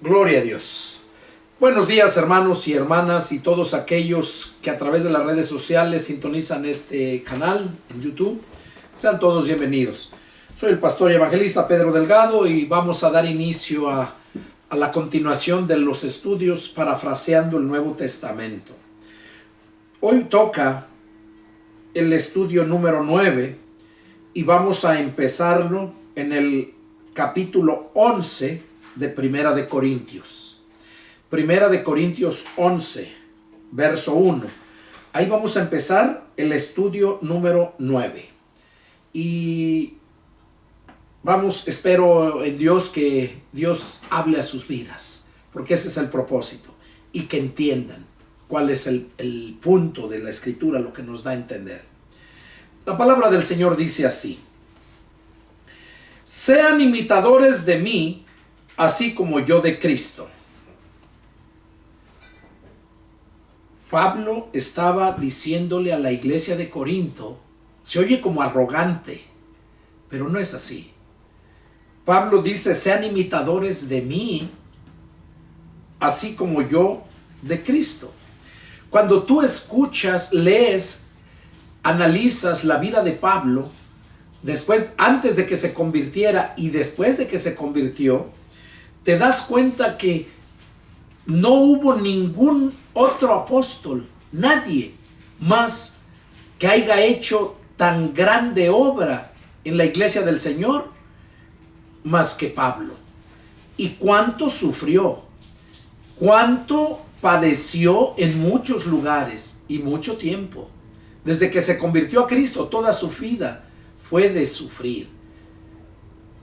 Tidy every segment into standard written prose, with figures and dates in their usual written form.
Gloria a Dios. Buenos días, hermanos y hermanas y todos aquellos que a través de las redes sociales sintonizan este canal en YouTube. Sean todos bienvenidos. Soy el pastor y evangelista Pedro Delgado y vamos a dar inicio a la continuación de los estudios parafraseando el Nuevo Testamento. Hoy toca el estudio número 9 y vamos a empezarlo en el capítulo 11 de Primera de Corintios. Primera de Corintios 11, verso 1. Ahí vamos a empezar el estudio número 9. Y espero en Dios que Dios hable a sus vidas, porque ese es el propósito, y que entiendan cuál es el punto de la Escritura, lo que nos da a entender. La palabra del Señor dice así: sean imitadores de mí, así como yo de Cristo. Pablo estaba diciéndole a la iglesia de Corinto, se oye como arrogante, pero no es así. Pablo dice, sean imitadores de mí, así como yo de Cristo. Cuando tú escuchas, lees, analizas la vida de Pablo, después, antes de que se convirtiera y después de que se convirtió, te das cuenta que no hubo ningún otro apóstol, nadie más que haya hecho tan grande obra en la iglesia del Señor más que Pablo. Y cuánto sufrió, cuánto padeció en muchos lugares y mucho tiempo. Desde que se convirtió a Cristo, toda su vida fue de sufrir.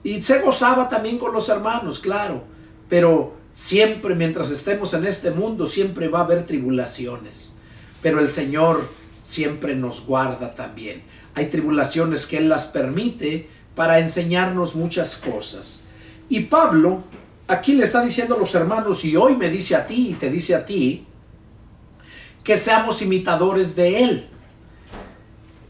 Y se gozaba también con los hermanos, claro, pero siempre, mientras estemos en este mundo, siempre va a haber tribulaciones. Pero el Señor siempre nos guarda también. Hay tribulaciones que Él las permite para enseñarnos muchas cosas. Y Pablo aquí le está diciendo a los hermanos, y hoy me dice a ti y te dice a ti, que seamos imitadores de Él.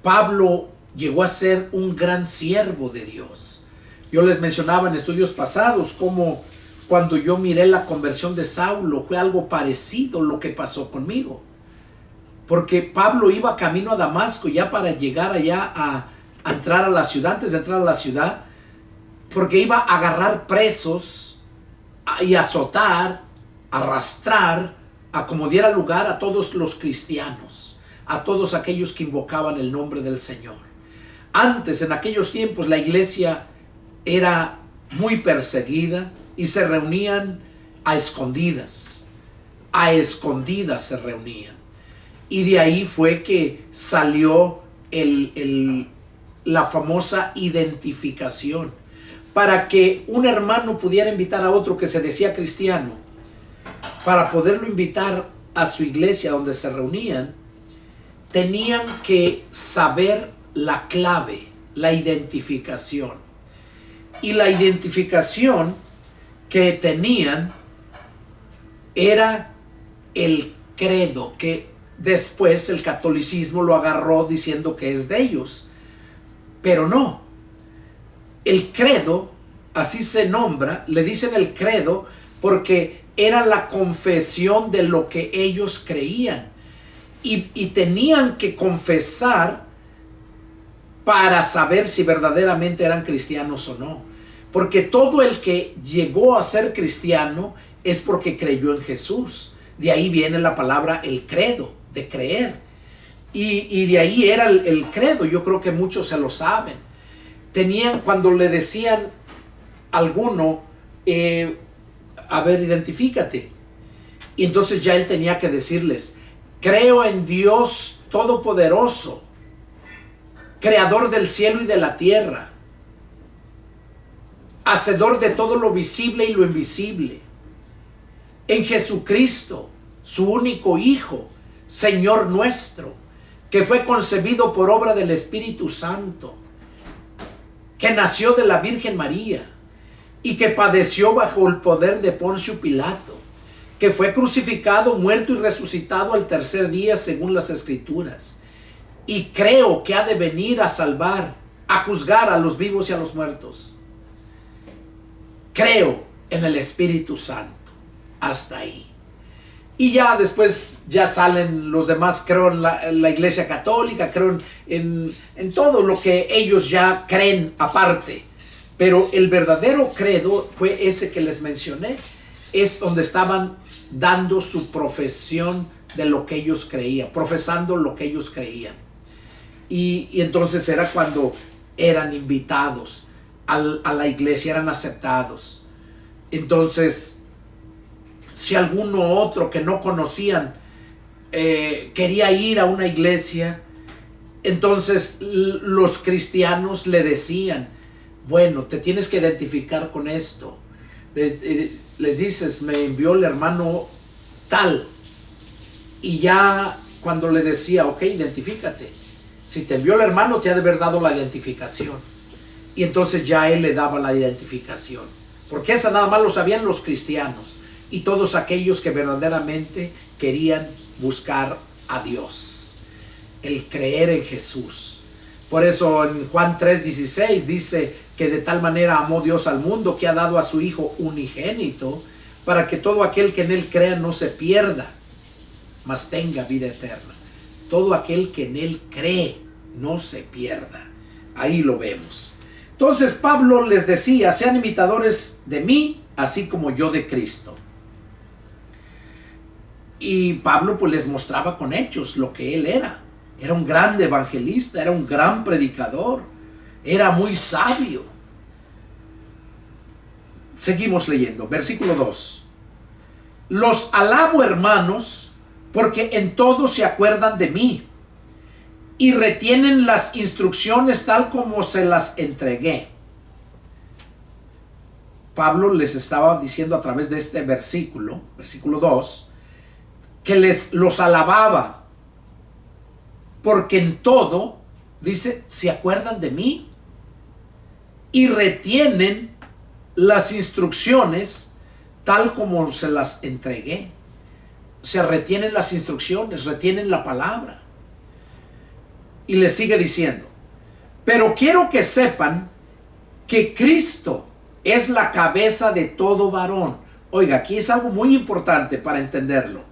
Pablo llegó a ser un gran siervo de Dios. Yo les mencionaba en estudios pasados cómo cuando yo miré la conversión de Saulo fue algo parecido lo que pasó conmigo. Porque Pablo iba camino a Damasco ya para llegar allá a entrar a la ciudad, antes de entrar a la ciudad, porque iba a agarrar presos y azotar, arrastrar, a como diera lugar a todos los cristianos, a todos aquellos que invocaban el nombre del Señor. Antes, en aquellos tiempos, la iglesia era muy perseguida y se reunían a escondidas se reunían. Y de ahí fue que salió la famosa identificación. Para que un hermano pudiera invitar a otro que se decía cristiano, para poderlo invitar a su iglesia donde se reunían, tenían que saber la clave, la identificación. Y la identificación que tenían era el credo, que después el catolicismo lo agarró diciendo que es de ellos. Pero no. El credo, así se nombra, le dicen el credo porque era la confesión de lo que ellos creían. Y tenían que confesar para saber si verdaderamente eran cristianos o no. Porque todo el que llegó a ser cristiano es porque creyó en Jesús. De ahí viene la palabra el credo, de creer. Y de ahí era el credo. Yo creo que muchos se lo saben. Tenían, cuando le decían a alguno, a ver, identifícate. Y entonces ya él tenía que decirles, creo en Dios Todopoderoso, Creador del cielo y de la tierra, hacedor de todo lo visible y lo invisible, en Jesucristo, su único Hijo, Señor nuestro, que fue concebido por obra del Espíritu Santo, que nació de la Virgen María y que padeció bajo el poder de Poncio Pilato, que fue crucificado, muerto y resucitado al tercer día según las Escrituras. Y creo que ha de venir a salvar, a juzgar a los vivos y a los muertos. Creo en el Espíritu Santo. hasta ahí. Y ya después ya salen los demás, creo en la Iglesia Católica, creo en todo lo que ellos ya creen aparte. Pero el verdadero credo fue ese que les mencioné. Es donde estaban dando su profesión de lo que ellos creían, profesando lo que ellos creían. Y entonces era cuando eran invitados a la iglesia, eran aceptados. Entonces, si alguno otro que no conocían quería ir a una iglesia, entonces los cristianos le decían, bueno, te tienes que identificar con esto. Les dices, me envió el hermano tal. Y ya cuando le decía, ok, identifícate. Si te envió el hermano, te ha de haber dado la identificación. Y entonces ya él le daba la identificación. Porque esa nada más lo sabían los cristianos y todos aquellos que verdaderamente querían buscar a Dios. El creer en Jesús. Por eso en Juan 3:16 dice que de tal manera amó Dios al mundo que ha dado a su Hijo unigénito para que todo aquel que en él crea no se pierda, mas tenga vida eterna. Todo aquel que en él cree no se pierda. Ahí lo vemos. Entonces Pablo les decía, sean imitadores de mí, así como yo de Cristo. Y Pablo pues les mostraba con hechos lo que él era. Era un gran evangelista, era un gran predicador, era muy sabio. Seguimos leyendo, versículo 2. Los alabo, hermanos, porque en todo se acuerdan de mí y retienen las instrucciones tal como se las entregué. Pablo les estaba diciendo a través de este versículo, versículo 2, que los alababa porque en todo, dice, se acuerdan de mí y retienen las instrucciones tal como se las entregué. O sea, retienen las instrucciones, retienen la palabra. Y le sigue diciendo, pero quiero que sepan que Cristo es la cabeza de todo varón. Oiga, aquí es algo muy importante para entenderlo.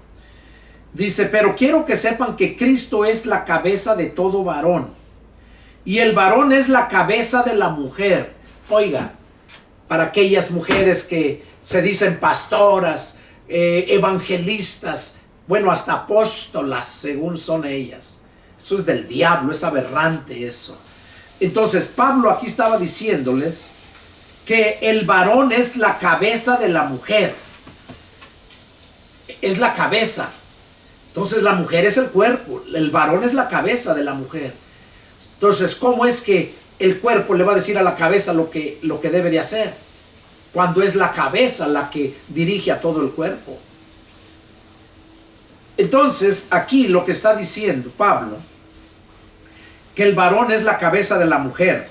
Dice, pero quiero que sepan que Cristo es la cabeza de todo varón. Y el varón es la cabeza de la mujer. Oiga, para aquellas mujeres que se dicen pastoras, evangelistas, bueno, hasta apóstolas, según son ellas. Eso es del diablo, es aberrante eso. Entonces, Pablo aquí estaba diciéndoles que el varón es la cabeza de la mujer. Es la cabeza. Entonces la mujer es el cuerpo, el varón es la cabeza de la mujer. Entonces, ¿cómo es que el cuerpo le va a decir a la cabeza lo que debe de hacer? Cuando es la cabeza la que dirige a todo el cuerpo. Entonces, aquí lo que está diciendo Pablo, que el varón es la cabeza de la mujer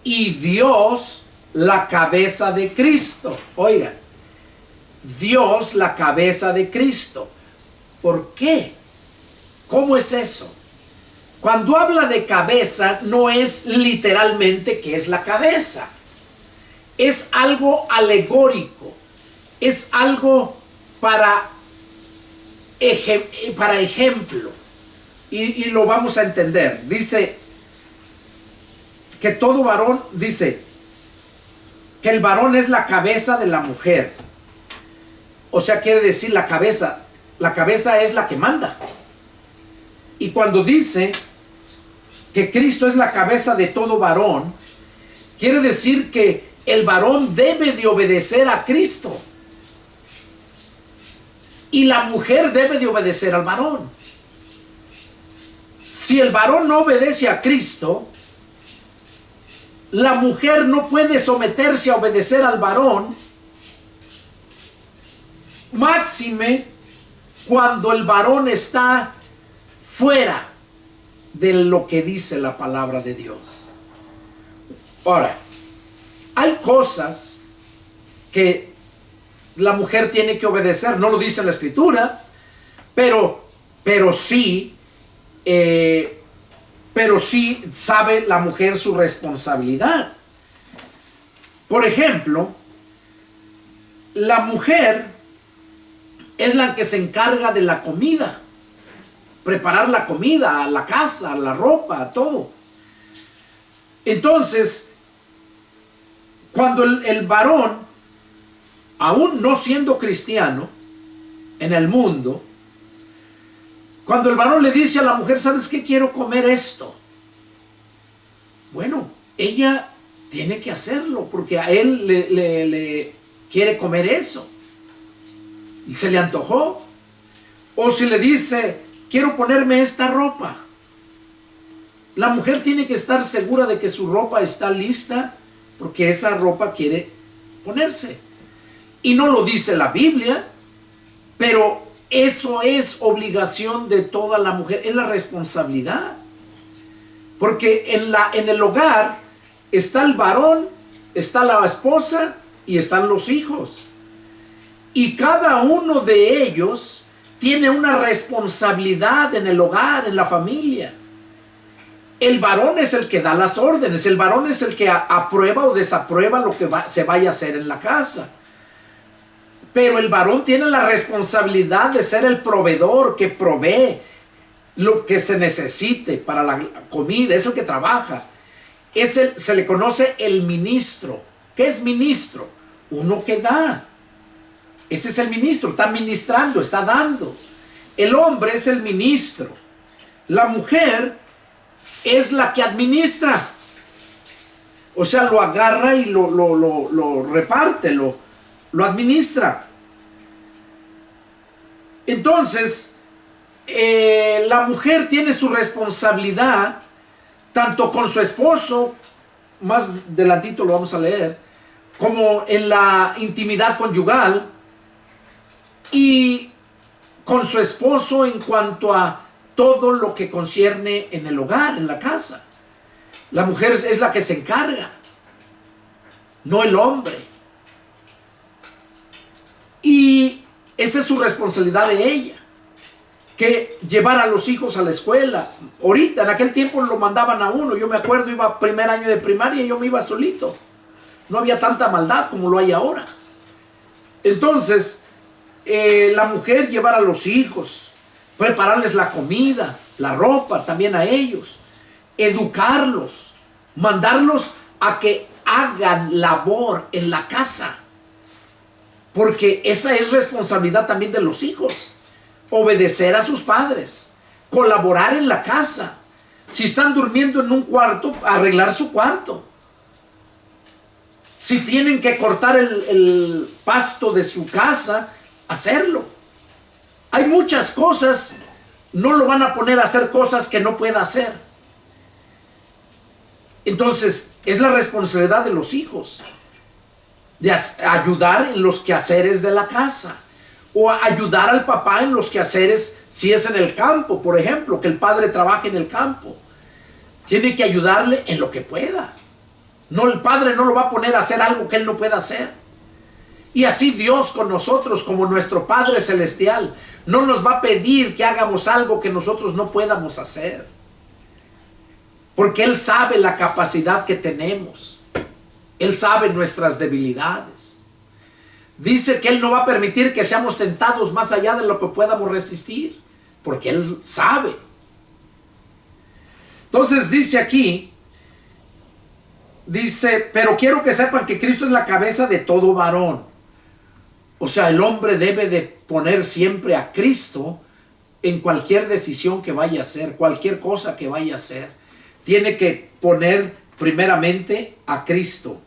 y Dios la cabeza de Cristo. Oigan, Dios la cabeza de Cristo. ¿Por qué? ¿Cómo es eso? Cuando habla de cabeza, no es literalmente que es la cabeza. Es algo alegórico. Es algo para ejemplo. Y lo vamos a entender. Dice que todo varón, dice que el varón es la cabeza de la mujer. O sea, quiere decir la cabeza es la que manda. Y cuando dice que Cristo es la cabeza de todo varón, quiere decir que el varón debe de obedecer a Cristo. Y la mujer debe de obedecer al varón. Si el varón no obedece a Cristo, la mujer no puede someterse a obedecer al varón, máxime cuando el varón está fuera de lo que dice la palabra de Dios. Ahora, hay cosas que la mujer tiene que obedecer, no lo dice la escritura, pero sí sabe la mujer su responsabilidad. Por ejemplo, la mujer es la que se encarga de la comida, preparar la comida, la casa, la ropa, todo. Entonces, cuando el varón, aún no siendo cristiano en el mundo, cuando el varón le dice a la mujer, ¿sabes qué? Quiero comer esto. Bueno, ella tiene que hacerlo porque a él le quiere comer eso y se le antojó. O si le dice, quiero ponerme esta ropa, la mujer tiene que estar segura de que su ropa está lista porque esa ropa quiere ponerse. Y no lo dice la Biblia, pero eso es obligación de toda la mujer, es la responsabilidad. Porque en el hogar está el varón, está la esposa y están los hijos. Y cada uno de ellos tiene una responsabilidad en el hogar, en la familia. El varón es el que da las órdenes, el varón es el que aprueba o desaprueba lo que se vaya a hacer en la casa. Pero el varón tiene la responsabilidad de ser el proveedor que provee lo que se necesite para la comida, es el que trabaja. Se le conoce el ministro. ¿Qué es ministro? Uno que da. Ese es el ministro, está ministrando, está dando. El hombre es el ministro. La mujer es la que administra. O sea, lo agarra y lo reparte, lo administra. Entonces, la mujer tiene su responsabilidad tanto con su esposo, más adelantito lo vamos a leer, como en la intimidad conyugal, y con su esposo en cuanto a todo lo que concierne en el hogar, en la casa. La mujer es la que se encarga, no el hombre. Y esa es su responsabilidad de ella, que llevar a los hijos a la escuela. Ahorita, en aquel tiempo lo mandaban a uno. Yo me acuerdo, iba primer año de primaria y yo me iba solito. No había tanta maldad como lo hay ahora. Entonces, la mujer llevar a los hijos, prepararles la comida, la ropa también a ellos, educarlos, mandarlos a que hagan labor en la casa, porque esa es responsabilidad también de los hijos. Obedecer a sus padres, colaborar en la casa. Si están durmiendo en un cuarto, arreglar su cuarto. Si tienen que cortar el pasto de su casa, hacerlo. Hay muchas cosas, no lo van a poner a hacer cosas que no pueda hacer. Entonces, es la responsabilidad de los hijos de ayudar en los quehaceres de la casa, o ayudar al papá en los quehaceres si es en el campo, por ejemplo, que el padre trabaje en el campo. Tiene que ayudarle en lo que pueda. No, el padre no lo va a poner a hacer algo que él no pueda hacer. Y así Dios con nosotros, como nuestro Padre Celestial, no nos va a pedir que hagamos algo que nosotros no podamos hacer, porque Él sabe la capacidad que tenemos. Él sabe nuestras debilidades. Dice que Él no va a permitir que seamos tentados más allá de lo que podamos resistir, porque Él sabe. Entonces dice aquí, dice, pero quiero que sepan que Cristo es la cabeza de todo varón. O sea, el hombre debe de poner siempre a Cristo en cualquier decisión que vaya a hacer, cualquier cosa que vaya a hacer. Tiene que poner primeramente a Cristo.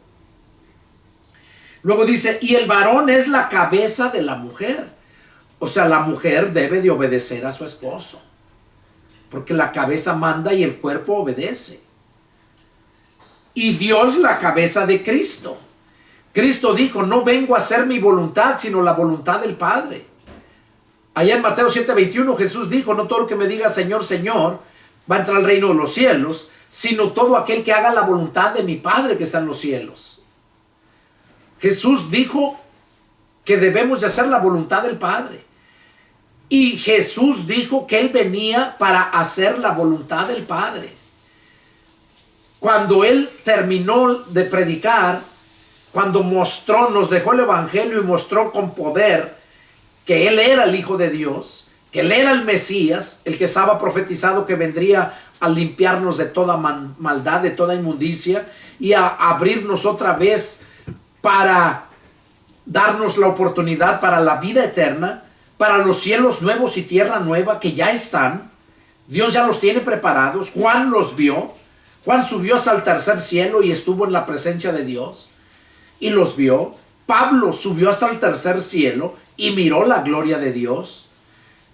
Luego dice, y el varón es la cabeza de la mujer. O sea, la mujer debe de obedecer a su esposo, porque la cabeza manda y el cuerpo obedece. Y Dios la cabeza de Cristo. Cristo dijo, no vengo a hacer mi voluntad, sino la voluntad del Padre. Allá en Mateo 7:21 Jesús dijo, no todo el que me diga Señor, Señor, va a entrar al reino de los cielos, sino todo aquel que haga la voluntad de mi Padre que está en los cielos. Jesús dijo que debemos de hacer la voluntad del Padre. Y Jesús dijo que Él venía para hacer la voluntad del Padre. Cuando Él terminó de predicar, cuando mostró, nos dejó el Evangelio y mostró con poder que Él era el Hijo de Dios, que Él era el Mesías, el que estaba profetizado que vendría a limpiarnos de toda maldad, de toda inmundicia, y a abrirnos otra vez para darnos la oportunidad para la vida eterna, para los cielos nuevos y tierra nueva que ya están. Dios ya los tiene preparados. Juan los vio. Juan subió hasta el tercer cielo y estuvo en la presencia de Dios y los vio. Pablo subió hasta el tercer cielo y miró la gloria de Dios.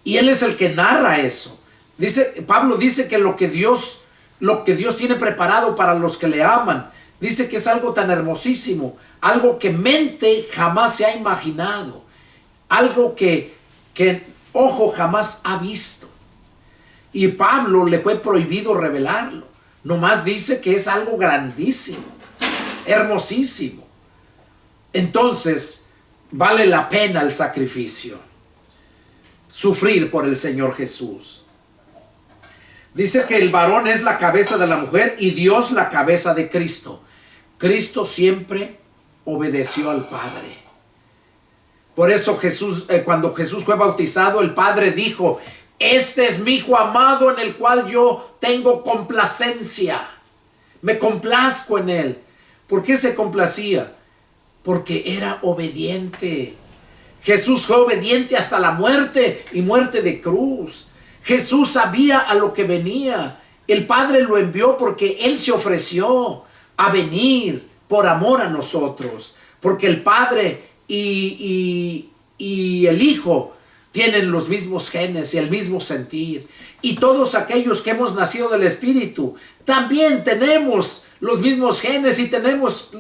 Y él es el que narra eso. Pablo dice que lo que Dios tiene preparado para los que le aman, dice que es algo tan hermosísimo, algo que mente jamás se ha imaginado, algo que ojo jamás ha visto. Y Pablo le fue prohibido revelarlo. Nomás dice que es algo grandísimo, hermosísimo. Entonces, vale la pena el sacrificio, sufrir por el Señor Jesús. Dice que el varón es la cabeza de la mujer y Dios la cabeza de Cristo. Cristo siempre obedeció al Padre. Por eso cuando Jesús fue bautizado, el Padre dijo: este es mi Hijo amado en el cual yo tengo complacencia. Me complazco en él. ¿Por qué se complacía? Porque era obediente. Jesús fue obediente hasta la muerte y muerte de cruz. Jesús sabía a lo que venía. El Padre lo envió porque Él se ofreció a venir por amor a nosotros. Porque el Padre y el Hijo tienen los mismos genes y el mismo sentir. Y todos aquellos que hemos nacido del Espíritu también tenemos los mismos genes y tenemos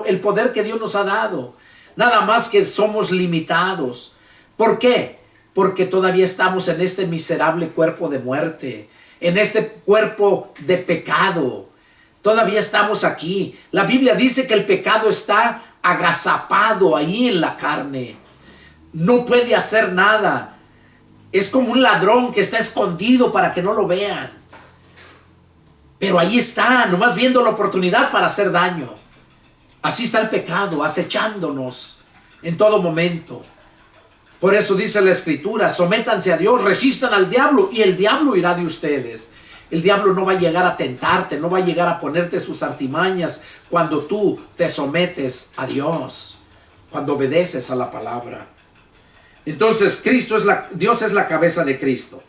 el poder que Dios nos ha dado. Nada más que somos limitados. ¿Por qué? Porque todavía estamos en este miserable cuerpo de muerte, en este cuerpo de pecado. Todavía estamos aquí. La Biblia dice que el pecado está agazapado ahí en la carne. No puede hacer nada. Es como un ladrón que está escondido para que no lo vean. Pero ahí está, nomás viendo la oportunidad para hacer daño. Así está el pecado, acechándonos en todo momento. Por eso dice la Escritura: sométanse a Dios, resistan al diablo y el diablo irá de ustedes. El diablo no va a llegar a tentarte, no va a llegar a ponerte sus artimañas cuando tú te sometes a Dios, cuando obedeces a la palabra. Entonces Dios es la cabeza de Cristo.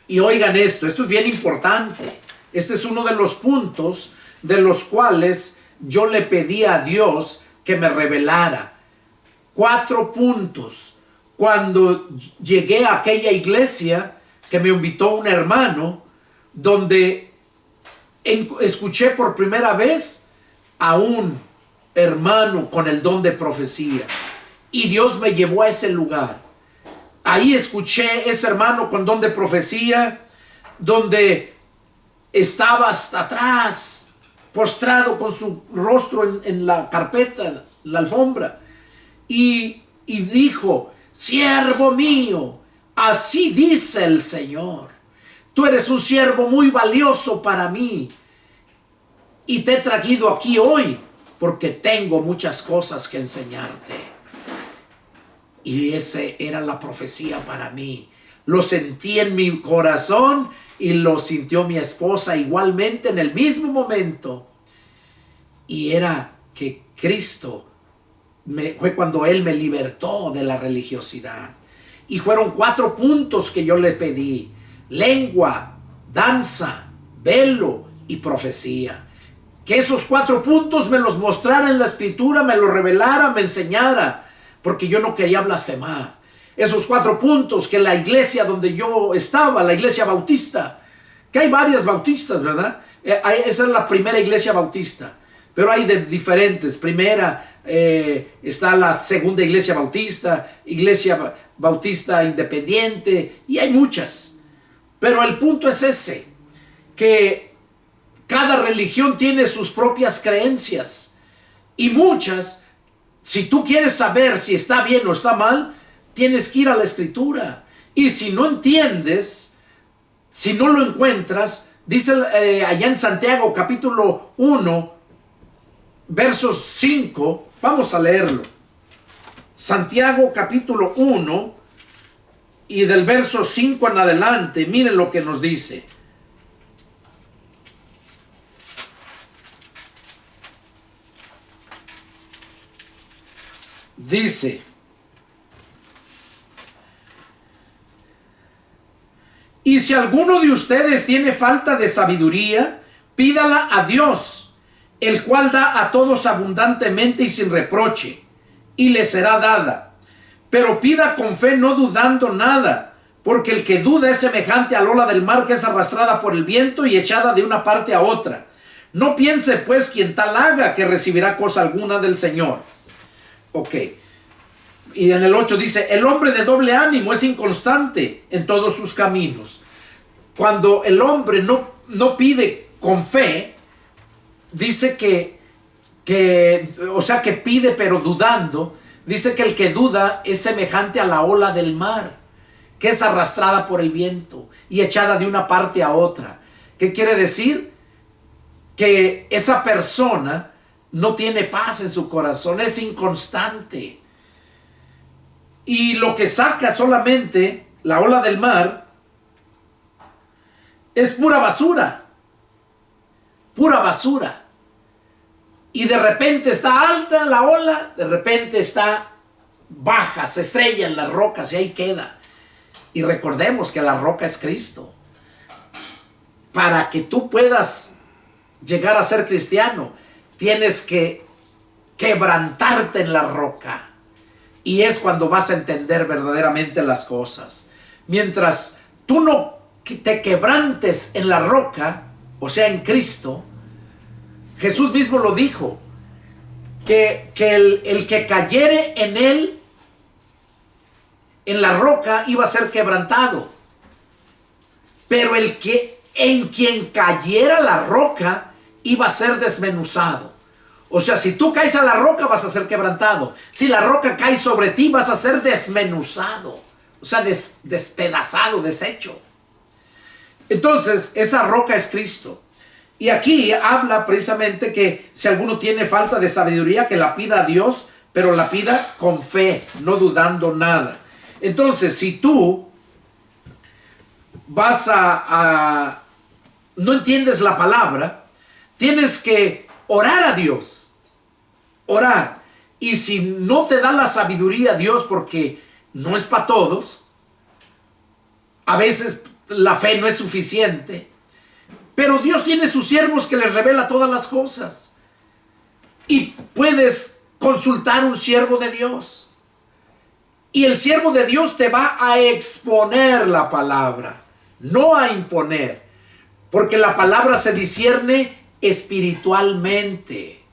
Y oigan esto es bien importante. Este es uno de los puntos de los cuales yo le pedí a Dios que me revelara. 4 puntos. Cuando llegué a aquella iglesia que me invitó un hermano, donde escuché por primera vez a un hermano con el don de profecía. Y Dios me llevó a ese lugar. Ahí escuché ese hermano con don de profecía, donde estaba hasta atrás, postrado con su rostro en la carpeta, la alfombra. Y dijo: siervo mío, así dice el Señor. Tú eres un siervo muy valioso para mí. Y te he traído aquí hoy porque tengo muchas cosas que enseñarte. Y esa era la profecía para mí. Lo sentí en mi corazón y lo sintió mi esposa igualmente en el mismo momento. Y era que Cristo fue cuando Él me libertó de la religiosidad. Y fueron 4 puntos que yo le pedí: lengua, danza, velo y profecía. Que esos 4 puntos me los mostrara en la Escritura, me los revelara, me enseñara. Porque yo no quería blasfemar. Esos 4 puntos que la iglesia donde yo estaba, la iglesia bautista, que hay varias bautistas, ¿verdad? Esa es la primera iglesia bautista. Pero hay de diferentes. Primera, está la segunda iglesia bautista independiente, y hay muchas. Pero el punto es ese, que cada religión tiene sus propias creencias. Y muchas, si tú quieres saber si está bien o está mal, tienes que ir a la Escritura. Y si no entiendes, si no lo encuentras, dice allá en Santiago capítulo 1, versos 5, vamos a leerlo. Santiago capítulo 1, Y del verso 5 en adelante, miren lo que nos dice. Dice: y si alguno de ustedes tiene falta de sabiduría, pídala a Dios, el cual da a todos abundantemente y sin reproche, y le será dada. Pero pida con fe, no dudando nada, porque el que duda es semejante a la ola del mar, que es arrastrada por el viento y echada de una parte a otra. No piense pues quien tal haga que recibirá cosa alguna del Señor. Ok. Y en el 8 dice: el hombre de doble ánimo es inconstante en todos sus caminos. Cuando el hombre no pide con fe, dice que pide pero dudando. Dice que el que duda es semejante a la ola del mar, que es arrastrada por el viento y echada de una parte a otra. ¿Qué quiere decir? Que esa persona no tiene paz en su corazón, es inconstante. Y lo que saca solamente la ola del mar es pura basura. Pura basura. Y de repente está alta la ola, de repente está baja, se estrella en las rocas y ahí queda. Y recordemos que la roca es Cristo. Para que tú puedas llegar a ser cristiano, tienes que quebrantarte en la roca. Y es cuando vas a entender verdaderamente las cosas. Mientras tú no te quebrantes en la roca, o sea, en Cristo, Jesús mismo lo dijo, que el que cayere en él, en la roca, iba a ser quebrantado. Pero el que en quien cayera la roca, iba a ser desmenuzado. O sea, si tú caes a la roca, vas a ser quebrantado. Si la roca cae sobre ti, vas a ser desmenuzado. O sea, despedazado, deshecho. Entonces, esa roca es Cristo. Y aquí habla precisamente que si alguno tiene falta de sabiduría, que la pida a Dios, pero la pida con fe, no dudando nada. Entonces, si tú vas no entiendes la palabra, tienes que orar a Dios. Orar. Y si no te da la sabiduría a Dios, porque no es para todos, a veces la fe no es suficiente. Pero Dios tiene sus siervos que les revela todas las cosas. Y puedes consultar a un siervo de Dios. Y el siervo de Dios te va a exponer la palabra, no a imponer. Porque la palabra se discierne espiritualmente,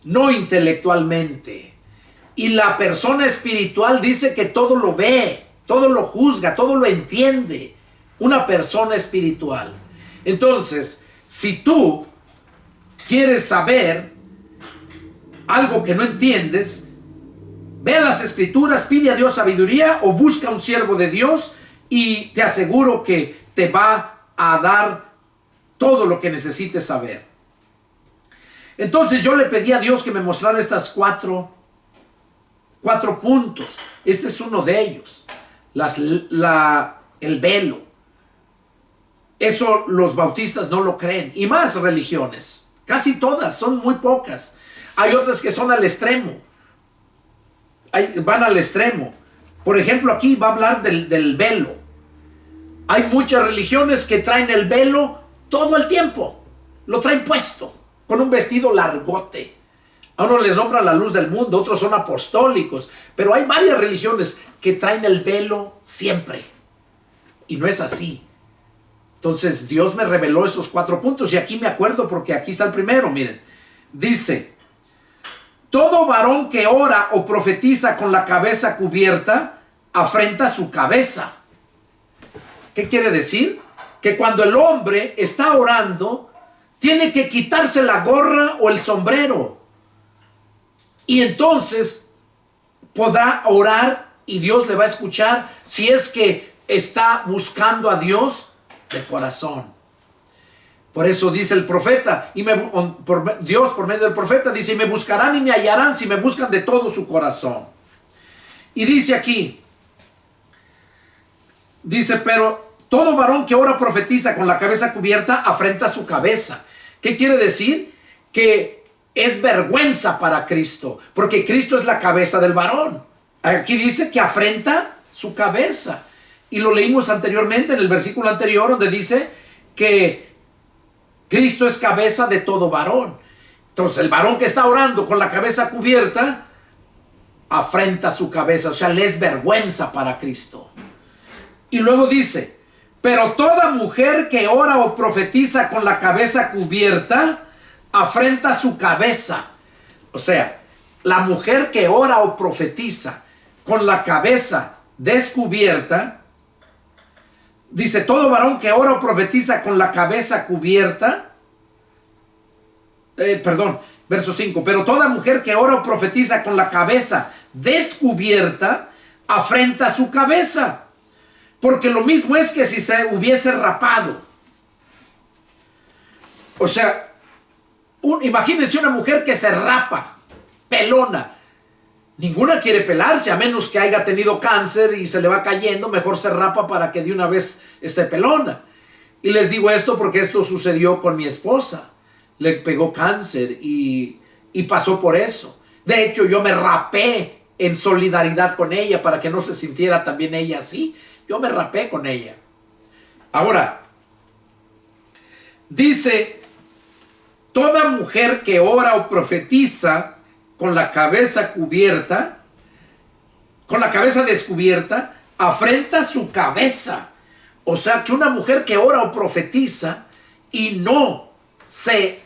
no intelectualmente. Y la persona espiritual dice que todo lo ve, todo lo juzga, todo lo entiende. Una persona espiritual. Entonces, si tú quieres saber algo que no entiendes, ve a las Escrituras, pide a Dios sabiduría o busca un siervo de Dios y te aseguro que te va a dar todo lo que necesites saber. Entonces yo le pedí a Dios que me mostrara estas cuatro puntos. Este es uno de ellos. El velo. Eso los bautistas no lo creen. Y más religiones. Casi todas, son muy pocas. Hay otras que son al extremo. Van al extremo. Por ejemplo, aquí va a hablar del velo. Hay muchas religiones que traen el velo todo el tiempo. Lo traen puesto, con un vestido largote. A uno les nombra la luz del mundo, otros son apostólicos. Pero hay varias religiones que traen el velo siempre. Y no es así. Entonces Dios me reveló esos 4 puntos. Y aquí me acuerdo porque aquí está el primero, miren. Dice: todo varón que ora o profetiza con la cabeza cubierta, afrenta su cabeza. ¿Qué quiere decir? Que cuando el hombre está orando, tiene que quitarse la gorra o el sombrero. Y entonces podrá orar y Dios le va a escuchar si es que está buscando a Dios de corazón. Por eso dice el profeta, Dios por medio del profeta dice: y me buscarán y me hallarán si me buscan de todo su corazón. Y dice aquí: Dice, pero todo varón que ahora profetiza con la cabeza cubierta afrenta su cabeza. ¿Qué quiere decir? Que es vergüenza para Cristo, porque Cristo es la cabeza del varón. Aquí dice que afrenta su cabeza. Y lo leímos anteriormente en el versículo anterior, donde dice que Cristo es cabeza de todo varón. Entonces el varón que está orando con la cabeza cubierta afrenta su cabeza, o sea, le es vergüenza para Cristo. Y luego dice, pero toda mujer que ora o profetiza con la cabeza cubierta afrenta su cabeza. O sea, la mujer que ora o profetiza con la cabeza descubierta, dice, todo varón que ora o profetiza con la cabeza cubierta, verso 5, pero toda mujer que ora o profetiza con la cabeza descubierta afrenta su cabeza, porque lo mismo es que si se hubiese rapado. O sea, imagínense una mujer que se rapa, pelona. Ninguna quiere pelarse, a menos que haya tenido cáncer y se le va cayendo, mejor se rapa para que de una vez esté pelona. Y les digo esto porque esto sucedió con mi esposa. Le pegó cáncer y pasó por eso. De hecho, yo me rapé en solidaridad con ella para que no se sintiera también ella así. Yo me rapé con ella. Ahora, dice, toda mujer que ora o profetiza con la cabeza cubierta, con la cabeza descubierta, afrenta su cabeza. O sea, que una mujer que ora o profetiza y no se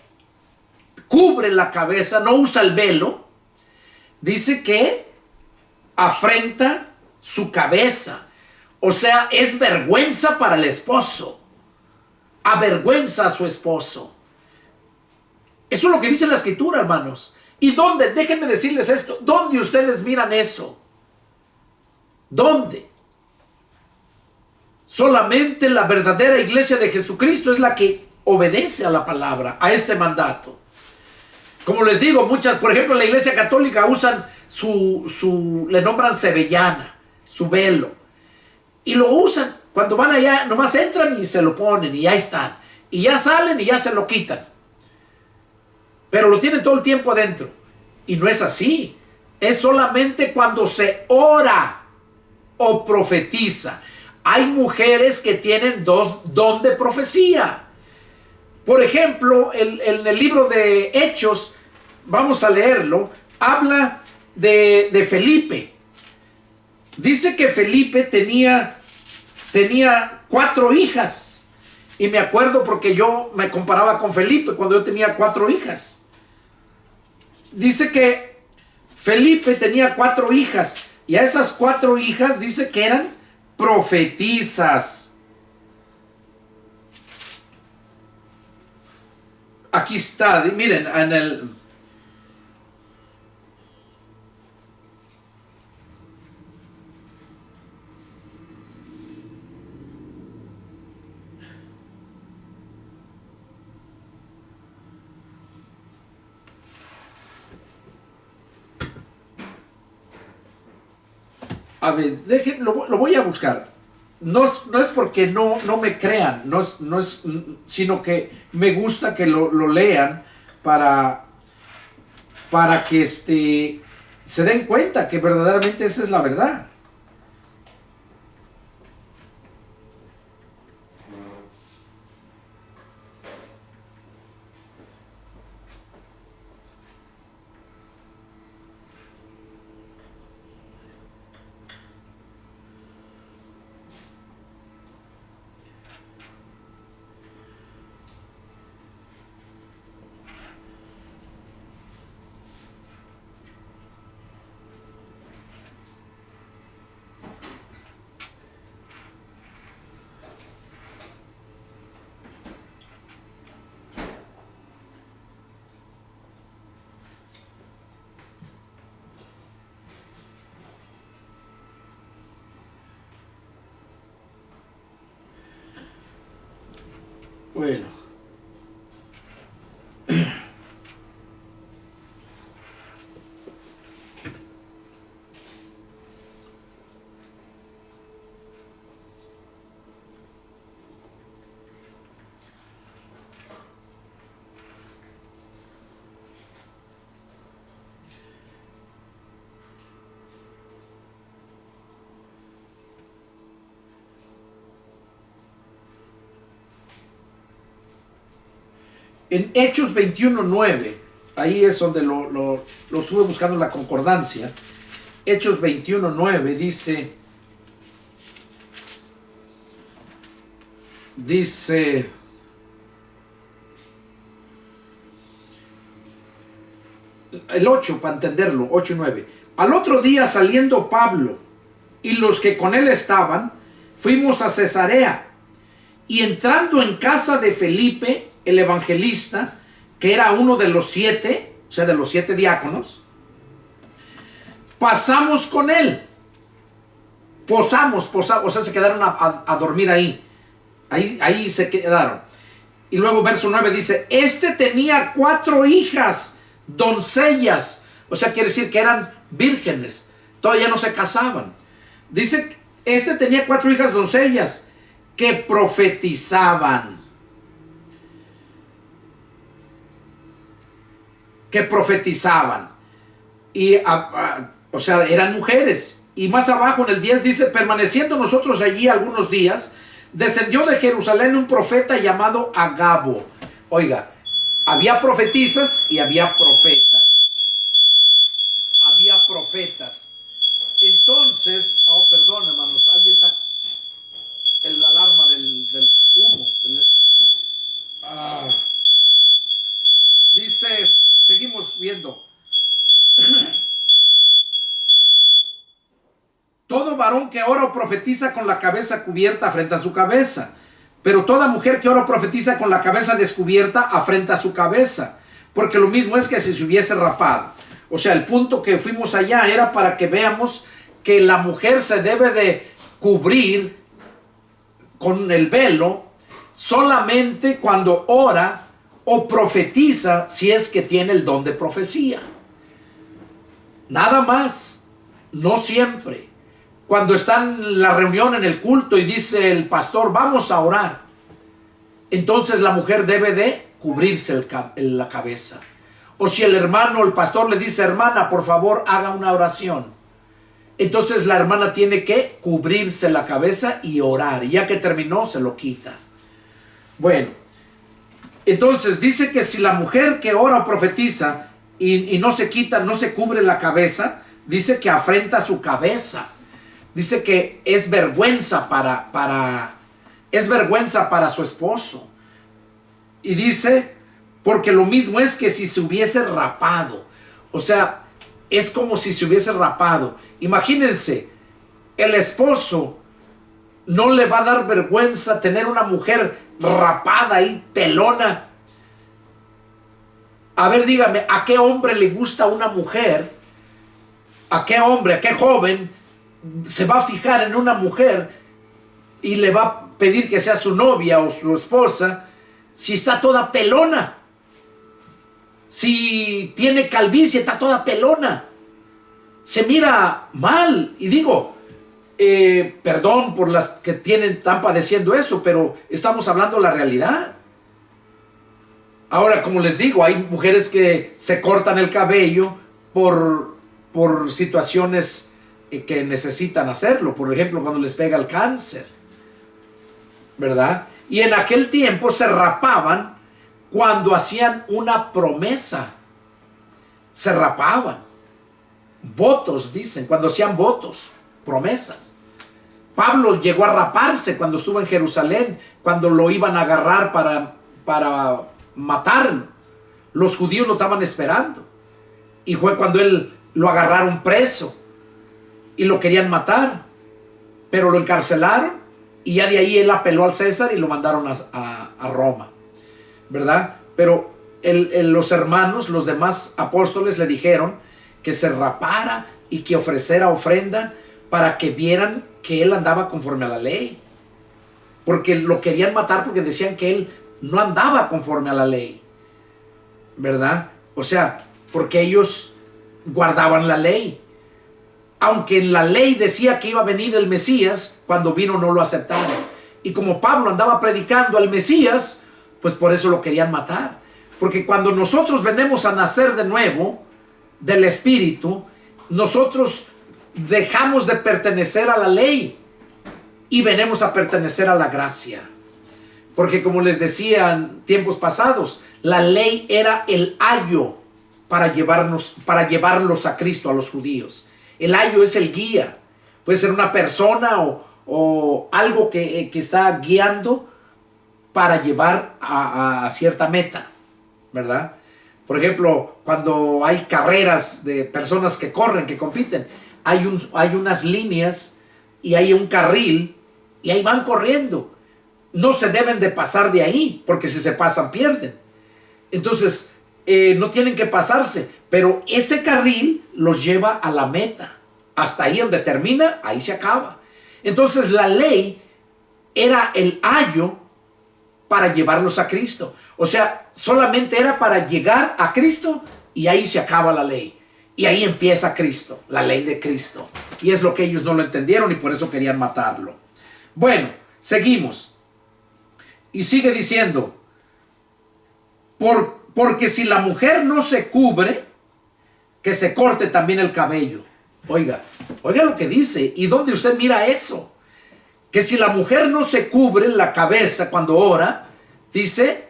cubre la cabeza, no usa el velo, dice que afrenta su cabeza. O sea, es vergüenza para el esposo. Avergüenza a su esposo. Eso es lo que dice la escritura, hermanos. ¿Y dónde? Déjenme decirles esto. ¿Dónde ustedes miran eso? ¿Dónde? Solamente la verdadera iglesia de Jesucristo es la que obedece a la palabra, a este mandato. Como les digo, muchas, por ejemplo, la iglesia católica usan le nombran sevillana, su velo. Y lo usan. Cuando van allá, nomás entran y se lo ponen y ya están. Y ya salen y ya se lo quitan. Pero lo tienen todo el tiempo adentro. Y no es así. Es solamente cuando se ora o profetiza. Hay mujeres que tienen don de profecía. Por ejemplo, en el libro de Hechos, vamos a leerlo, habla de Felipe. Dice que Felipe tenía 4 hijas. Y me acuerdo porque yo me comparaba con Felipe cuando yo tenía 4 hijas. Dice que Felipe tenía 4 hijas. Y a esas 4 hijas dice que eran profetizas. Aquí está, miren, en el... A ver, lo voy a buscar. No es porque no me crean, no es, sino que me gusta que lo lean para que se den cuenta que verdaderamente esa es la verdad. Bueno. En Hechos 21:9, ahí es donde lo estuve buscando en la concordancia. Hechos 21:9 dice, el 8 para entenderlo, 8:9. Al otro día, saliendo Pablo y los que con él estaban, fuimos a Cesarea, y entrando en casa de Felipe el evangelista, que era uno de los 7, o sea, de los 7 diáconos, pasamos con él. Posamos, o sea, se quedaron a dormir ahí. Ahí se quedaron. Y luego verso 9 dice, este tenía 4 hijas, doncellas, o sea, quiere decir que eran vírgenes, todavía no se casaban. Dice, este tenía 4 hijas doncellas que profetizaban. Y, o sea, eran mujeres. Y más abajo en el 10 dice, permaneciendo nosotros allí algunos días, descendió de Jerusalén un profeta llamado Agabo. Oiga, había profetisas y había profetas. Entonces, perdón, hermanos, alguien está, la alarma del humo. Dice, seguimos viendo. Todo varón que ora o profetiza con la cabeza cubierta afrenta su cabeza, pero toda mujer que ora o profetiza con la cabeza descubierta afrenta su cabeza, porque lo mismo es que si se hubiese rapado. O sea, el punto que fuimos allá era para que veamos que la mujer se debe de cubrir con el velo solamente cuando ora o profetiza, si es que tiene el don de profecía. Nada más, no siempre. Cuando está en la reunión, en el culto, y dice el pastor, vamos a orar, entonces la mujer debe de cubrirse la cabeza. O si el hermano o el pastor le dice, hermana, por favor, haga una oración, entonces la hermana tiene que cubrirse la cabeza y orar, y ya que terminó, se lo quita. Bueno, entonces dice que si la mujer que ora o profetiza y no se quita, no se cubre la cabeza, dice que afrenta su cabeza. Dice que es vergüenza es vergüenza para su esposo. Y dice, porque lo mismo es que si se hubiese rapado. O sea, es como si se hubiese rapado. Imagínense, el esposo no le va a dar vergüenza tener una mujer rapada y pelona. A ver, dígame, ¿a qué hombre le gusta una mujer? ¿A qué hombre, a qué joven se va a fijar en una mujer y le va a pedir que sea su novia o su esposa si está toda pelona? Si tiene calvicie, está toda pelona. Se mira mal. Y digo, perdón por las que están padeciendo eso, pero estamos hablando la realidad. Ahora, como les digo, hay mujeres que se cortan el cabello por situaciones que necesitan hacerlo. Por ejemplo, cuando les pega el cáncer, ¿verdad? Y en aquel tiempo se rapaban cuando hacían una promesa. Se rapaban. Votos, dicen, cuando hacían votos, promesas. Pablo llegó a raparse cuando estuvo en Jerusalén, cuando lo iban a agarrar para matarlo. Los judíos lo estaban esperando. Y fue cuando él lo agarraron preso y lo querían matar, pero lo encarcelaron, y ya de ahí él apeló al César y lo mandaron a Roma, ¿verdad? Pero los hermanos, los demás apóstoles, le dijeron que se rapara y que ofreciera ofrenda para que vieran que él andaba conforme a la ley, porque lo querían matar porque decían que él no andaba conforme a la ley, ¿verdad? O sea, porque ellos guardaban la ley. Aunque en la ley decía que iba a venir el Mesías, cuando vino no lo aceptaron. Y como Pablo andaba predicando al Mesías, pues por eso lo querían matar. Porque cuando nosotros venimos a nacer de nuevo del Espíritu, nosotros dejamos de pertenecer a la ley y venimos a pertenecer a la gracia. Porque como les decía en tiempos pasados, la ley era el ayo para llevarlos a Cristo, a los judíos. El ayo es el guía. Puede ser una persona o algo que está guiando para llevar a cierta meta, ¿verdad? Por ejemplo, cuando hay carreras de personas que corren, que compiten, hay unas líneas y hay un carril y ahí van corriendo. No se deben de pasar de ahí, porque si se pasan pierden. Entonces, no tienen que pasarse, pero ese carril los lleva a la meta. Hasta ahí donde termina, ahí se acaba. Entonces la ley era el ayo para llevarlos a Cristo. O sea, solamente era para llegar a Cristo y ahí se acaba la ley. Y ahí empieza Cristo, la ley de Cristo. Y es lo que ellos no lo entendieron y por eso querían matarlo. Bueno, seguimos. Y sigue diciendo, porque si la mujer no se cubre, que se corte también el cabello. Oiga lo que dice. ¿Y dónde usted mira eso? Que si la mujer no se cubre la cabeza cuando ora, dice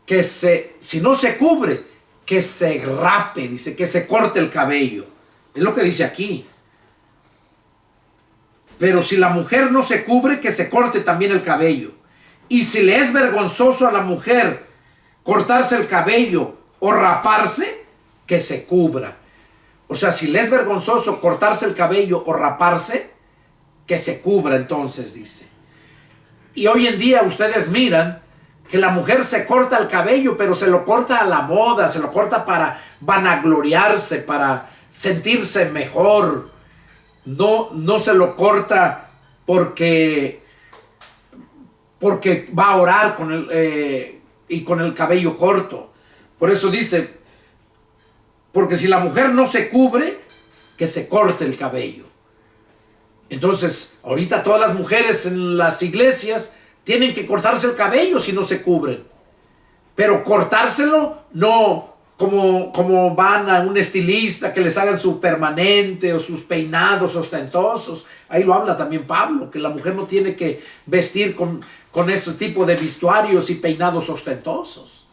que si no se cubre, que se rape, dice que se corte el cabello. Es lo que dice aquí. Pero si la mujer no se cubre, que se corte también el cabello. Y si le es vergonzoso a la mujer cortarse el cabello o raparse, que se cubra. O sea, si le es vergonzoso cortarse el cabello o raparse, que se cubra entonces, dice. Y hoy en día ustedes miran que la mujer se corta el cabello, pero se lo corta a la moda, se lo corta para vanagloriarse, para sentirse mejor. No se lo corta porque va a orar con el cabello corto. Por eso dice, porque si la mujer no se cubre, que se corte el cabello. Entonces, ahorita todas las mujeres en las iglesias tienen que cortarse el cabello si no se cubren. Pero cortárselo no como van a un estilista que les hagan su permanente o sus peinados ostentosos. Ahí lo habla también Pablo, que la mujer no tiene que vestir con ese tipo de vestuarios y peinados ostentosos.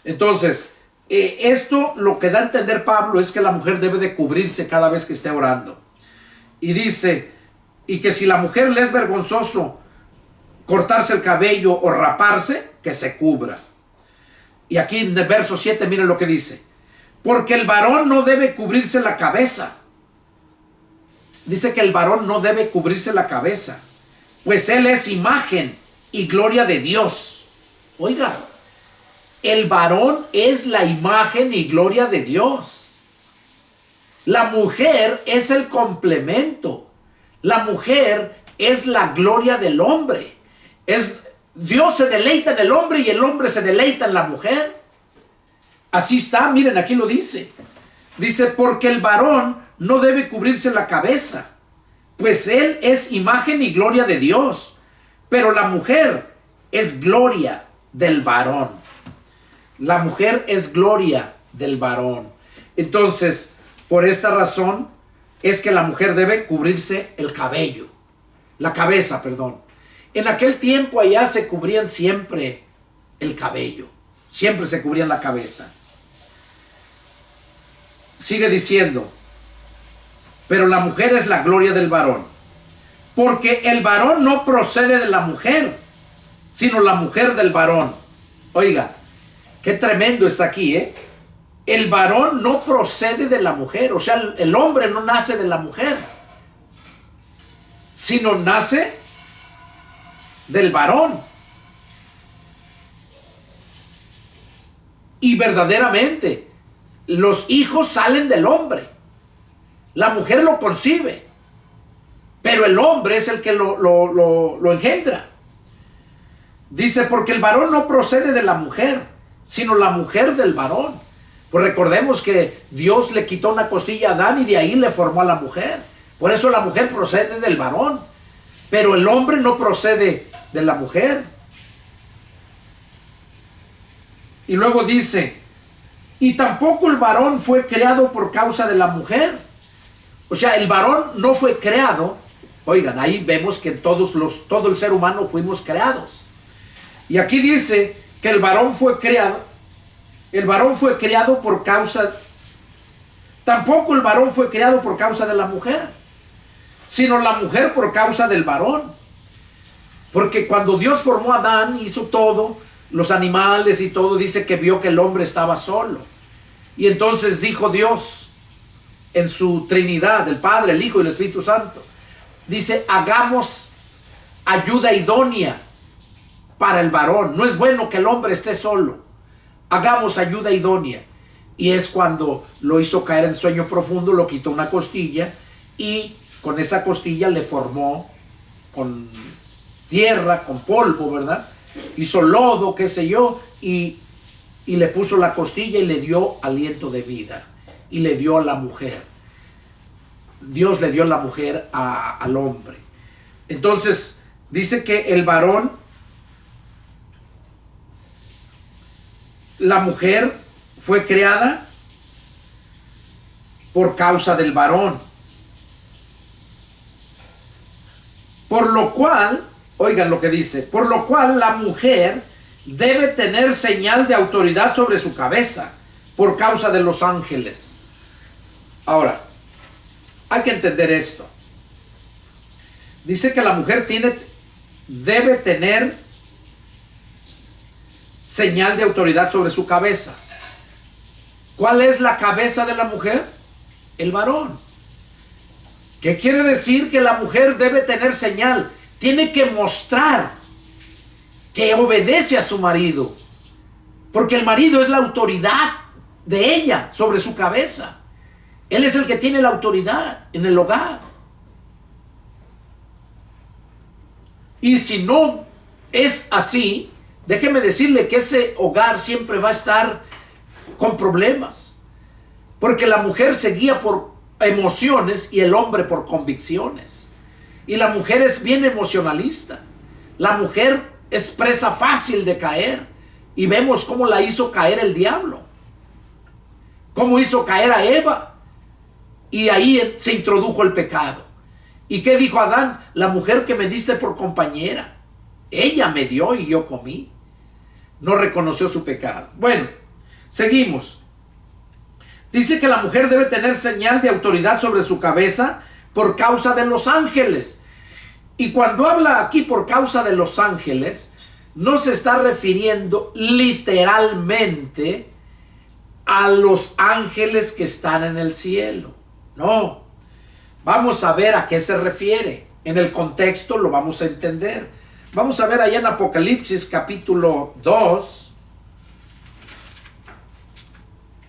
Entonces, esto lo que da a entender Pablo es que la mujer debe de cubrirse cada vez que esté orando. Y dice, y que si la mujer le es vergonzoso cortarse el cabello o raparse, que se cubra. Y aquí en el verso 7 miren lo que dice. Porque el varón no debe cubrirse la cabeza. Dice que el varón no debe cubrirse la cabeza, pues él es imagen y gloria de Dios. Oiga, el varón es la imagen y gloria de Dios. La mujer es el complemento. La mujer es la gloria del hombre. Dios se deleita en el hombre y el hombre se deleita en la mujer. Así está, miren, aquí lo dice. Dice, porque el varón no debe cubrirse la cabeza, pues él es imagen y gloria de Dios. Pero la mujer es gloria del varón. La mujer es gloria del varón. Entonces, por esta razón es que la mujer debe cubrirse el cabello. La cabeza, perdón. En aquel tiempo allá se cubrían siempre el cabello. Siempre se cubrían la cabeza. Sigue diciendo, pero la mujer es la gloria del varón. Porque el varón no procede de la mujer, sino la mujer del varón. Oiga, qué tremendo está aquí, ¿eh? El varón no procede de la mujer. O sea, el hombre no nace de la mujer, sino nace del varón. Y verdaderamente, los hijos salen del hombre. La mujer lo concibe, pero el hombre es el que lo engendra. Dice, porque el varón no procede de la mujer, sino la mujer del varón. Pues recordemos que Dios le quitó una costilla a Adán y de ahí le formó a la mujer. Por eso la mujer procede del varón, pero el hombre no procede de la mujer. Y luego dice, y tampoco el varón fue creado por causa de la mujer. O sea, el varón no fue creado. Oigan, ahí vemos que todo el ser humano fuimos creados. Y aquí dice que el varón fue creado por causa, tampoco el varón fue creado por causa de la mujer, sino la mujer por causa del varón. Porque cuando Dios formó a Adán, hizo todo, los animales y todo, dice que vio que el hombre estaba solo. Y entonces dijo Dios en su Trinidad, el Padre, el Hijo y el Espíritu Santo, dice, hagamos ayuda idónea para el varón. No es bueno que el hombre esté solo. Hagamos ayuda idónea. Y es cuando lo hizo caer en sueño profundo, lo quitó una costilla y con esa costilla le formó con tierra, con polvo, ¿verdad? Hizo lodo, qué sé yo, y le puso la costilla y le dio aliento de vida. Y le dio a la mujer. Dios le dio la mujer al hombre. Entonces, dice que el varón, la mujer fue creada por causa del varón. Por lo cual, oigan lo que dice, por lo cual la mujer debe tener señal de autoridad sobre su cabeza por causa de los ángeles. Ahora, hay que entender esto. Dice que la mujer debe tener señal de autoridad sobre su cabeza. ¿Cuál es la cabeza de la mujer? El varón. ¿Qué quiere decir? Que la mujer debe tener señal. Tiene que mostrar que obedece a su marido. Porque el marido es la autoridad de ella sobre su cabeza. Él es el que tiene la autoridad en el hogar. Y si no es así, déjeme decirle que ese hogar siempre va a estar con problemas. Porque la mujer se guía por emociones y el hombre por convicciones. Y la mujer es bien emocionalista. La mujer es presa fácil de caer. Y vemos cómo la hizo caer el diablo. Cómo hizo caer a Eva. Y ahí se introdujo el pecado. ¿Y qué dijo Adán? La mujer que me diste por compañera, ella me dio y yo comí. No reconoció su pecado. Bueno, seguimos. Dice que la mujer debe tener señal de autoridad sobre su cabeza por causa de los ángeles. Y cuando habla aquí por causa de los ángeles, no se está refiriendo literalmente a los ángeles que están en el cielo. No. Vamos a ver a qué se refiere. En el contexto lo vamos a entender. Vamos a ver allá en Apocalipsis capítulo 2.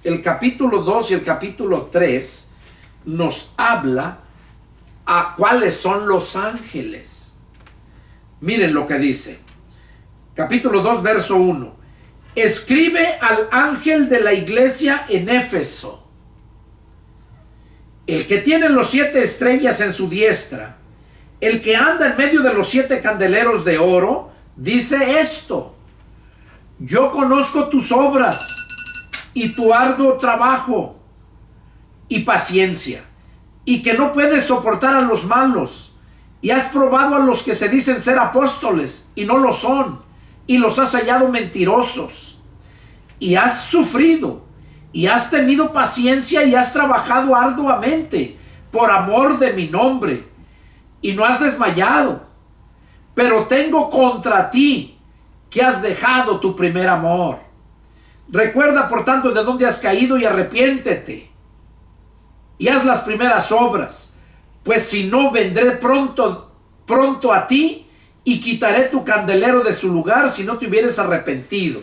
El capítulo 2 y el capítulo 3 nos habla a cuáles son los ángeles. Miren lo que dice. Capítulo 2, verso 1. Escribe al ángel de la iglesia en Éfeso, el que tiene los 7 estrellas en su diestra, el que anda en medio de los 7 candeleros de oro, dice esto: yo conozco tus obras y tu arduo trabajo y paciencia, y que no puedes soportar a los malos, y has probado a los que se dicen ser apóstoles y no lo son, y los has hallado mentirosos, y has sufrido y has tenido paciencia y has trabajado arduamente por amor de mi nombre y no has desmayado. Pero tengo contra ti que has dejado tu primer amor. Recuerda por tanto de dónde has caído y arrepiéntete y haz las primeras obras, pues si no vendré pronto a ti y quitaré tu candelero de su lugar si no te hubieres arrepentido.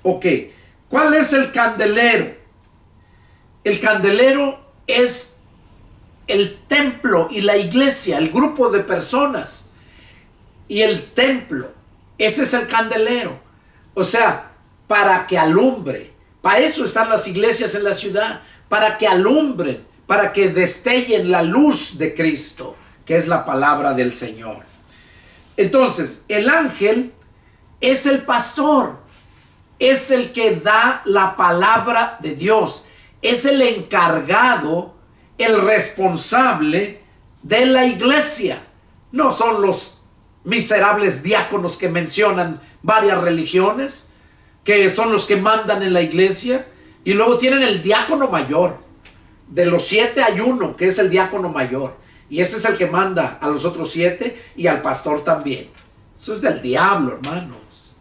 Ok. ¿Cuál es el candelero? El candelero es el templo y la iglesia, el grupo de personas. Y el templo, ese es el candelero. O sea, para que alumbre. Para eso están las iglesias en la ciudad. Para que alumbren, para que destellen la luz de Cristo, que es la palabra del Señor. Entonces, el ángel es el pastor. Es el que da la palabra de Dios. Es el encargado, el responsable de la iglesia. No son los miserables diáconos que mencionan varias religiones, que son los que mandan en la iglesia. Y luego tienen el diácono mayor. De los 7 hay uno que es el diácono mayor. Y ese es el que manda a los otros 7 y al pastor también. Eso es del diablo, hermanos.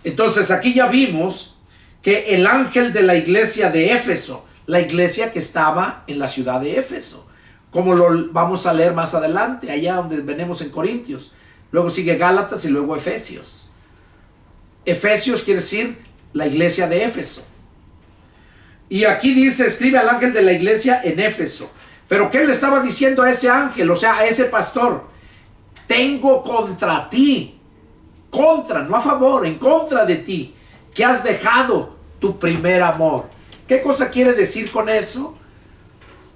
Entonces aquí ya vimos que el ángel de la iglesia de Éfeso, la iglesia que estaba en la ciudad de Éfeso, como lo vamos a leer más adelante, allá donde venimos en Corintios. Luego sigue Gálatas y luego Efesios. Efesios quiere decir la iglesia de Éfeso. Y aquí dice, escribe al ángel de la iglesia en Éfeso. Pero ¿qué le estaba diciendo a ese ángel? O sea, a ese pastor. Tengo contra ti, contra, no a favor, en contra de ti, que has dejado tu primer amor. ¿Qué cosa quiere decir con eso?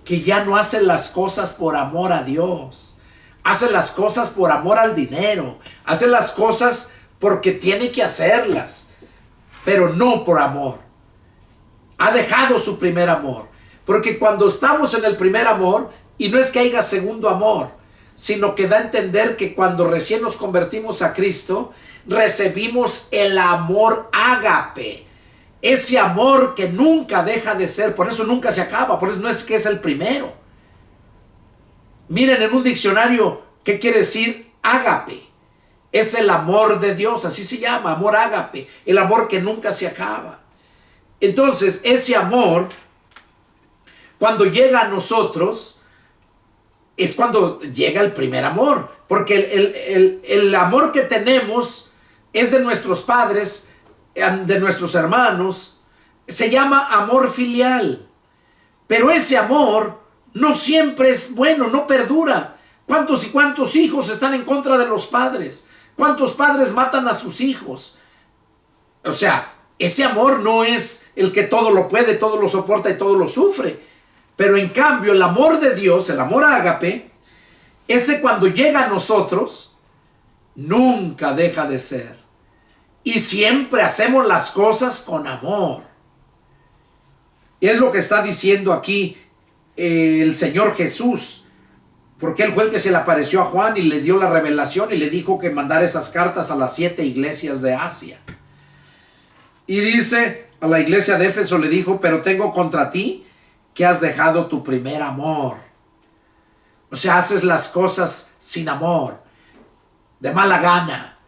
Que ya no hace las cosas por amor a Dios. Hace las cosas por amor al dinero. Hace las cosas porque tiene que hacerlas, pero no por amor. Ha dejado su primer amor. Porque cuando estamos en el primer amor, y no es que haya segundo amor, sino que da a entender que cuando recién nos convertimos a Cristo, recibimos el amor ágape. Ese amor que nunca deja de ser, por eso nunca se acaba, por eso no es que es el primero. Miren en un diccionario, ¿qué quiere decir ágape? Es el amor de Dios, así se llama, amor ágape, el amor que nunca se acaba. Entonces, ese amor, cuando llega a nosotros, es cuando llega el primer amor, porque el amor que tenemos es de nuestros padres, de nuestros hermanos, se llama amor filial, pero ese amor no siempre es bueno, no perdura. ¿Cuántos y cuántos hijos están en contra de los padres? ¿Cuántos padres matan a sus hijos? O sea, ese amor no es el que todo lo puede, todo lo soporta y todo lo sufre. Pero en cambio el amor de Dios, el amor ágape, ese cuando llega a nosotros, nunca deja de ser. Y siempre hacemos las cosas con amor. Y es lo que está diciendo aquí el Señor Jesús. Porque Él fue el que se le apareció a Juan y le dio la revelación y le dijo que mandara esas cartas a las 7 iglesias de Asia. Y dice, a la iglesia de Éfeso le dijo, pero tengo contra ti que has dejado tu primer amor. O sea, haces las cosas sin amor, de mala gana.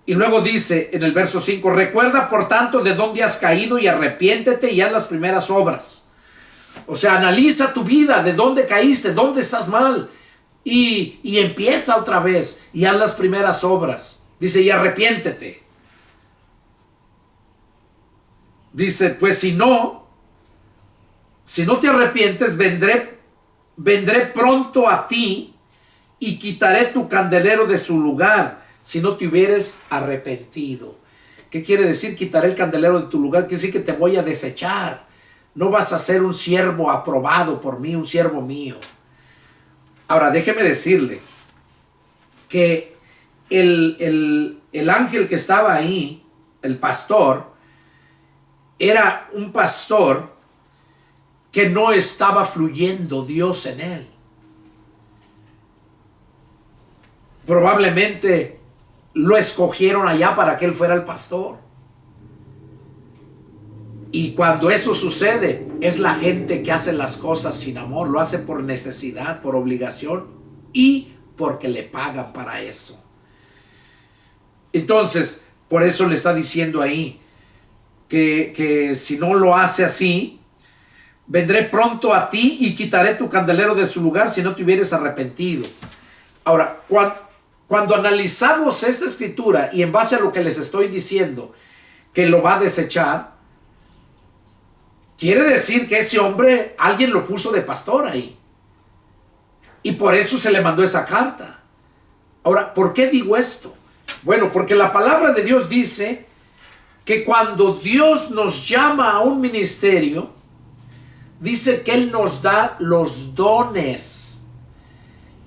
Y luego dice en el verso 5, recuerda por tanto de dónde has caído y arrepiéntete y haz las primeras obras. O sea, analiza tu vida, de dónde caíste, dónde estás mal. Y empieza otra vez y haz las primeras obras. Dice, y arrepiéntete. Dice, pues si no te arrepientes, vendré pronto a ti y quitaré tu candelero de su lugar, si no te hubieres arrepentido. ¿Qué quiere decir quitaré el candelero de tu lugar? Quiere decir que te voy a desechar. No vas a ser un siervo aprobado por mí, un siervo mío. Ahora, déjeme decirle que el ángel que estaba ahí, el pastor, era un pastor que no estaba fluyendo Dios en él. Probablemente lo escogieron allá para que él fuera el pastor. Y cuando eso sucede, es la gente que hace las cosas sin amor. Lo hace por necesidad, por obligación y porque le pagan para eso. Entonces, por eso le está diciendo ahí que si no lo hace así, vendré pronto a ti y quitaré tu candelero de su lugar si no te hubieres arrepentido. Ahora, cuando analizamos esta escritura y en base a lo que les estoy diciendo, que lo va a desechar, quiere decir que ese hombre, alguien lo puso de pastor ahí. Y por eso se le mandó esa carta. Ahora, ¿por qué digo esto? Bueno, porque la palabra de Dios dice que cuando Dios nos llama a un ministerio, dice que Él nos da los dones.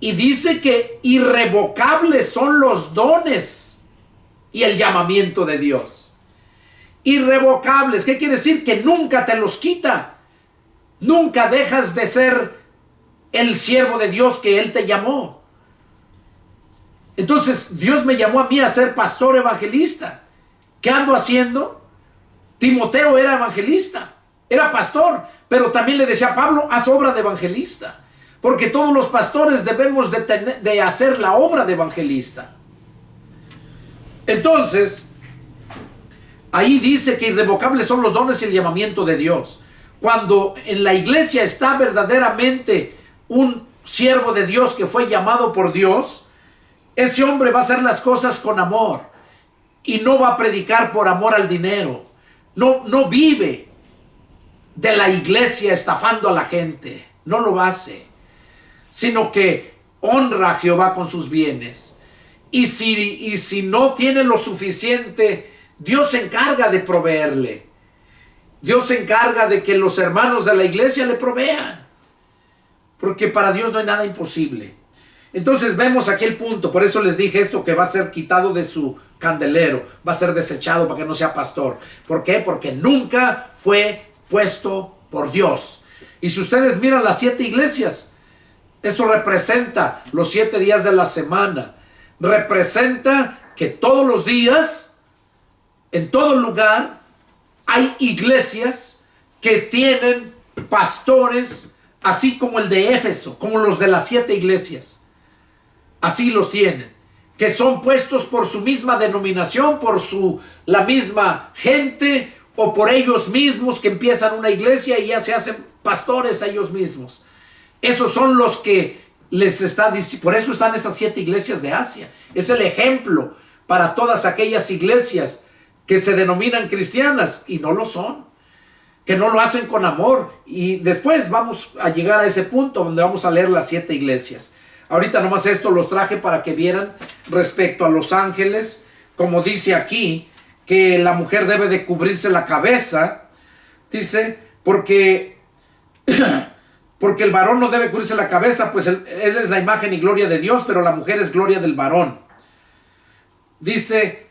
Y dice que irrevocables son los dones y el llamamiento de Dios. Irrevocables, ¿qué quiere decir? Que nunca te los quita. Nunca dejas de ser el siervo de Dios que Él te llamó. Entonces Dios me llamó a mí a ser pastor evangelista. ¿Qué ando haciendo? Timoteo era evangelista, era pastor, pero también le decía a Pablo, haz obra de evangelista. Porque todos los pastores debemos de hacer la obra de evangelista. Entonces, ahí dice que irrevocables son los dones y el llamamiento de Dios. Cuando en la iglesia está verdaderamente un siervo de Dios que fue llamado por Dios, ese hombre va a hacer las cosas con amor y no va a predicar por amor al dinero. No vive de la iglesia estafando a la gente, no lo hace, sino que honra a Jehová con sus bienes. Y si no tiene lo suficiente, Dios se encarga de proveerle. Dios se encarga de que los hermanos de la iglesia le provean. Porque para Dios no hay nada imposible. Entonces vemos aquí el punto. Por eso les dije esto, que va a ser quitado de su candelero. Va a ser desechado para que no sea pastor. ¿Por qué? Porque nunca fue puesto por Dios. Y si ustedes miran las 7 iglesias, eso representa los 7 días de la semana. Representa que todos los días, en todo lugar, hay iglesias que tienen pastores, así como el de Éfeso, como los de las 7 iglesias. Así los tienen, que son puestos por su misma denominación, por la misma gente, o por ellos mismos que empiezan una iglesia y ya se hacen pastores a ellos mismos. Esos son los que les está diciendo. Por eso están esas 7 iglesias de Asia. Es el ejemplo para todas aquellas iglesias que se denominan cristianas y no lo son, que no lo hacen con amor. Y después vamos a llegar a ese punto donde vamos a leer las 7 iglesias. Ahorita nomás esto los traje para que vieran respecto a los ángeles, como dice aquí, que la mujer debe de cubrirse la cabeza. Dice, porque el varón no debe cubrirse la cabeza, pues él es la imagen y gloria de Dios, pero la mujer es gloria del varón. Dice,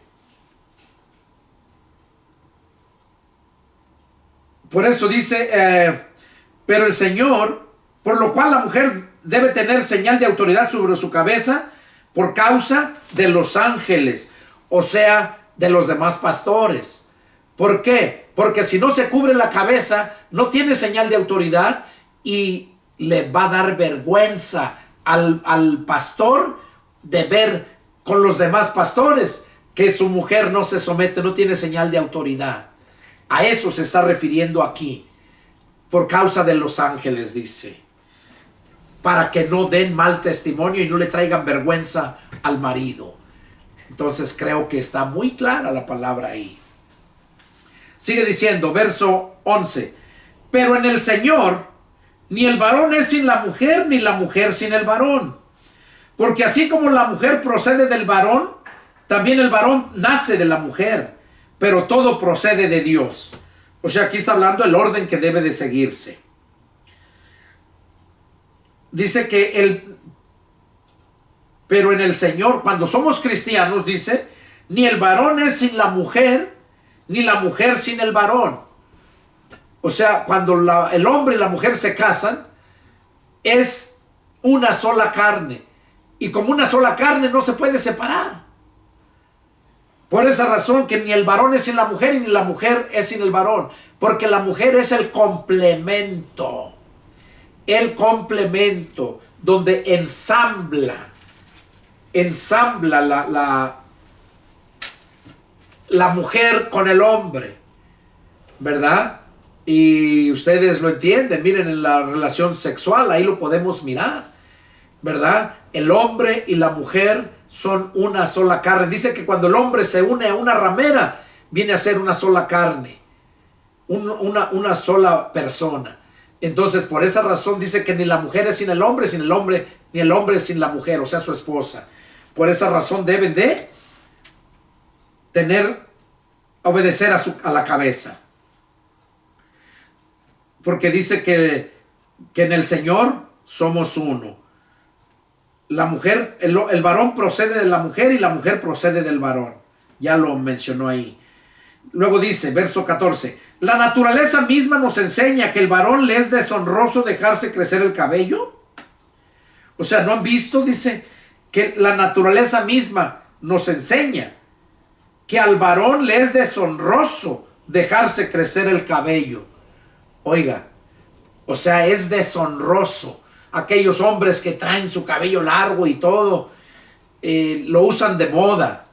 por eso dice, pero el Señor, por lo cual la mujer debe tener señal de autoridad sobre su cabeza por causa de los ángeles, o sea, de los demás pastores. ¿Por qué? Porque si no se cubre la cabeza, no tiene señal de autoridad y le va a dar vergüenza al pastor de ver con los demás pastores que su mujer no se somete, no tiene señal de autoridad. A eso se está refiriendo aquí. Por causa de los ángeles, dice. Para que no den mal testimonio y no le traigan vergüenza al marido. Entonces creo que está muy clara la palabra ahí. Sigue diciendo, verso 11. Pero en el Señor, ni el varón es sin la mujer, ni la mujer sin el varón. Porque así como la mujer procede del varón, también el varón nace de la mujer. Pero todo procede de Dios. O sea, aquí está hablando el orden que debe de seguirse. Dice que pero en el Señor, cuando somos cristianos, dice, ni el varón es sin la mujer, ni la mujer sin el varón. O sea, cuando el hombre y la mujer se casan, es una sola carne. Y como una sola carne no se puede separar. Por esa razón que ni el varón es sin la mujer, ni la mujer es sin el varón. Porque la mujer es el complemento. El complemento donde ensambla la mujer con el hombre, ¿verdad? Y ustedes lo entienden, miren en la relación sexual, ahí lo podemos mirar, ¿verdad? El hombre y la mujer son una sola carne. Dice que cuando el hombre se une a una ramera, viene a ser una sola carne, una sola persona. Entonces, por esa razón dice que ni la mujer es sin el hombre, ni el hombre es sin la mujer, o sea, su esposa. Por esa razón deben de obedecer a la cabeza. Porque dice que en el Señor somos uno. La mujer, el varón procede de la mujer y la mujer procede del varón. Ya lo mencionó ahí. Luego dice, verso 14, la naturaleza misma nos enseña que el varón le es deshonroso dejarse crecer el cabello. O sea, ¿no han visto? Dice que la naturaleza misma nos enseña que al varón le es deshonroso dejarse crecer el cabello. Oiga, o sea, es deshonroso. Aquellos hombres que traen su cabello largo y todo, lo usan de moda.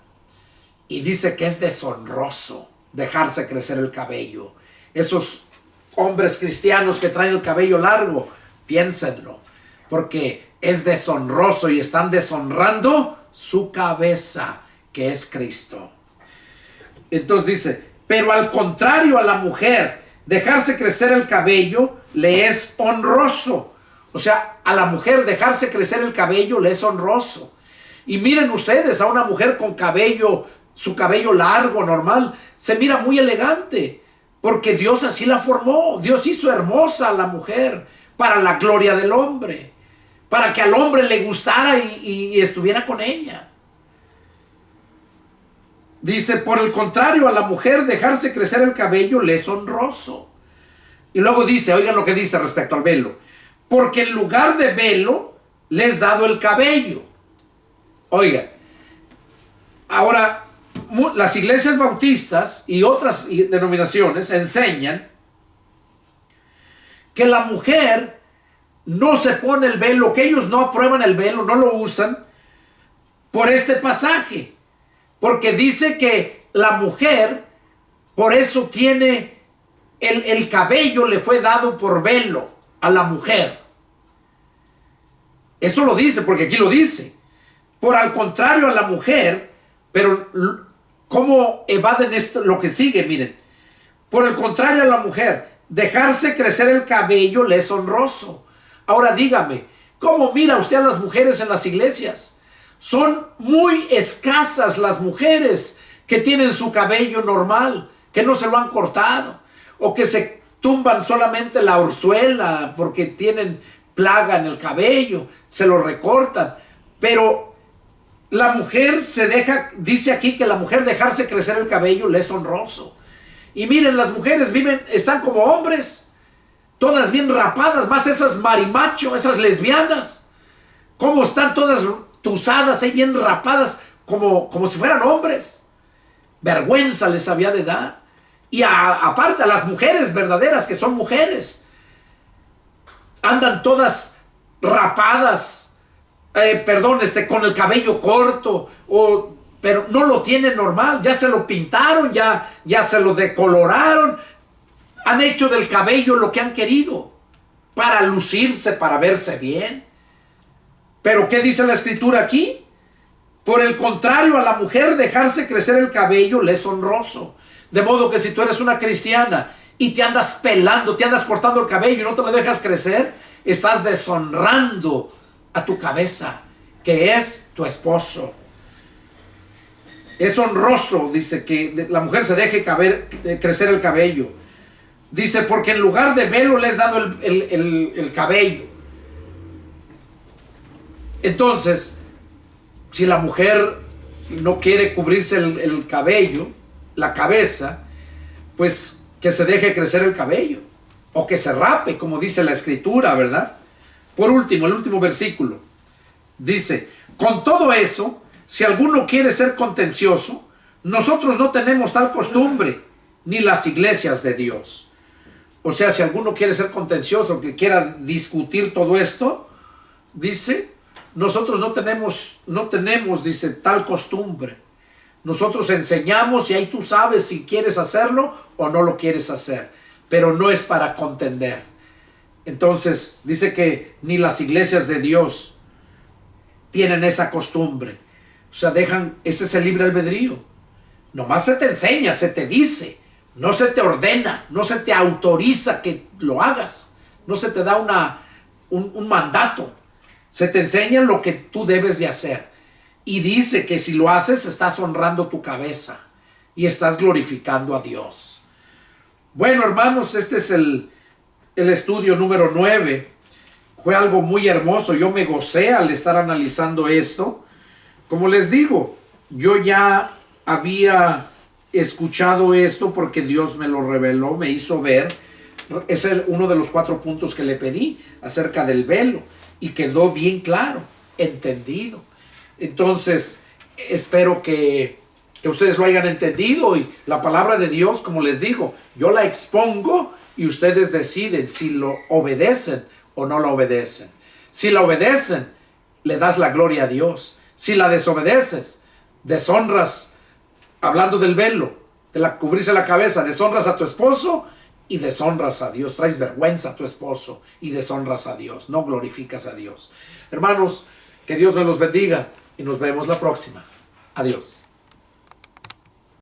Y dice que es deshonroso dejarse crecer el cabello. Esos hombres cristianos que traen el cabello largo, piénsenlo, porque es deshonroso y están deshonrando su cabeza, que es Cristo. Entonces dice, pero al contrario a la mujer, dejarse crecer el cabello le es honroso. O sea, a la mujer dejarse crecer el cabello le es honroso. Y miren ustedes, a una mujer con cabello, su cabello largo, normal, se mira muy elegante, porque Dios así la formó. Dios hizo hermosa a la mujer para la gloria del hombre, para que al hombre le gustara y estuviera con ella. Dice, por el contrario, a la mujer dejarse crecer el cabello le es honroso. Y luego dice, oigan lo que dice respecto al velo. Porque en lugar de velo, le es dado el cabello. Oigan, ahora, las iglesias bautistas y otras denominaciones enseñan que la mujer no se pone el velo, que ellos no aprueban el velo, no lo usan por este pasaje. Porque dice que la mujer, por eso tiene el cabello, le fue dado por velo a la mujer. Eso lo dice, porque aquí lo dice. Por al contrario a la mujer, pero ¿cómo evaden esto? Lo que sigue, miren. Por el contrario a la mujer, dejarse crecer el cabello le es honroso. Ahora dígame, ¿cómo mira usted a las mujeres en las iglesias? Son muy escasas las mujeres que tienen su cabello normal, que no se lo han cortado, o que se tumban solamente la orzuela porque tienen plaga en el cabello, se lo recortan. Pero la mujer se deja, dice aquí que la mujer dejarse crecer el cabello le es honroso. Y miren, las mujeres están como hombres, todas bien rapadas, más esas marimacho, esas lesbianas, como están todas tusadas ahí bien rapadas, como si fueran hombres. Vergüenza les había de dar. Y aparte a las mujeres verdaderas, que son mujeres, andan todas rapadas, con el cabello corto, pero no lo tienen normal, ya se lo pintaron, ya se lo decoloraron, han hecho del cabello lo que han querido, para lucirse, para verse bien. Pero ¿qué dice la escritura aquí? Por el contrario, a la mujer dejarse crecer el cabello le es honroso. De modo que si tú eres una cristiana y te andas pelando, te andas cortando el cabello y no te lo dejas crecer, estás deshonrando a tu cabeza, que es tu esposo. Es honroso, dice, que la mujer se deje crecer el cabello. Dice, porque en lugar de velo le es dado el cabello. Entonces, si la mujer no quiere cubrirse el cabello, la cabeza, pues que se deje crecer el cabello, o que se rape, como dice la escritura, ¿verdad? Por último, el último versículo dice, con todo eso, si alguno quiere ser contencioso, nosotros no tenemos tal costumbre, ni las iglesias de Dios. O sea, si alguno quiere ser contencioso, que quiera discutir todo esto, dice, nosotros no tenemos, dice, tal costumbre. Nosotros enseñamos y ahí tú sabes si quieres hacerlo o no lo quieres hacer, pero no es para contender. Entonces, dice que ni las iglesias de Dios tienen esa costumbre. O sea, ese es el libre albedrío. Nomás se te enseña, se te dice, no se te ordena, no se te autoriza que lo hagas, no se te da un mandato. Se te enseña lo que tú debes de hacer. Y dice que si lo haces, estás honrando tu cabeza y estás glorificando a Dios. Bueno, hermanos, este es el estudio número 9. Fue algo muy hermoso. Yo me gocé al estar analizando esto. Como les digo, yo ya había escuchado esto porque Dios me lo reveló, me hizo ver. Es uno de los 4 puntos que le pedí acerca del velo. Y quedó bien claro, entendido. Entonces, espero que ustedes lo hayan entendido, y la palabra de Dios, como les digo, yo la expongo y ustedes deciden si lo obedecen o no la obedecen. Si la obedecen, le das la gloria a Dios. Si la desobedeces, deshonras, hablando del velo, de la cubrirse la cabeza, deshonras a tu esposo y deshonras a Dios. Traes vergüenza a tu esposo y deshonras a Dios. No glorificas a Dios. Hermanos, que Dios me los bendiga y nos vemos la próxima. Adiós.